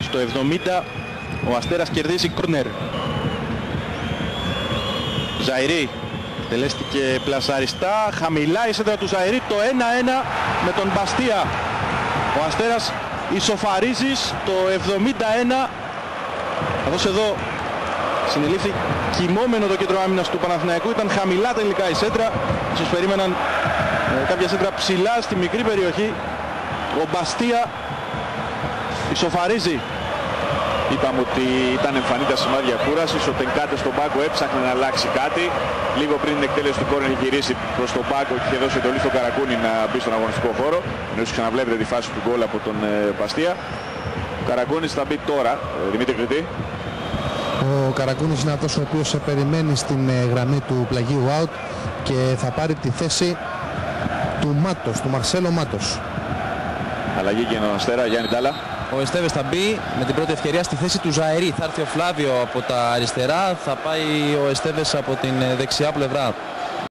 Στο 70 ο Αστέρας κερδίζει κόρνερ. Ζαηρή τελέστηκε πλασαριστά, χαμηλά η σέντρα του Ζαηρή, το 1-1 με τον Μπαστία. Ο Αστέρας ισοφαρίζει το 71, καθώς εδώ συνελήφθη κοιμόμενο το κέντρο άμυνας του Παναθηναϊκού. Ήταν χαμηλά τελικά η σέντρα, ίσως περίμεναν κάποια σέντρα ψηλά στη μικρή περιοχή. Ο Μπαστία ισοφαρίζει. Είπαμε ότι ήταν εμφανή τα σημάδια κούρασης. Ο Τενκάτε στον πάγκο έψαχνε να αλλάξει κάτι. Λίγο πριν την εκτέλεση του κόρνερ είχε γυρίσει προς τον πάγκο και είχε δώσει εντολή στον Καρακούνη να μπει στον αγωνιστικό χώρο. Ενώ ξαναβλέπετε τη φάση του γκολ από τον Μπαστία. Ο Καρακούνης θα μπει τώρα. Δημήτρη Κρητή. Ο Καρακούνης είναι αυτός ο οποίος περιμένει στην γραμμή του πλαγίου out και θα πάρει τη θέση του Μάτος, του Μαρσέλο Μάτος. Αλλαγή για τον Αστέρα, Γιάννη Ντάλα. Ο Εστέβες θα μπει με την πρώτη ευκαιρία στη θέση του Ζαηρή. Θα έρθει ο Φλάβιο από τα αριστερά, θα πάει ο Εστέβες από την δεξιά πλευρά.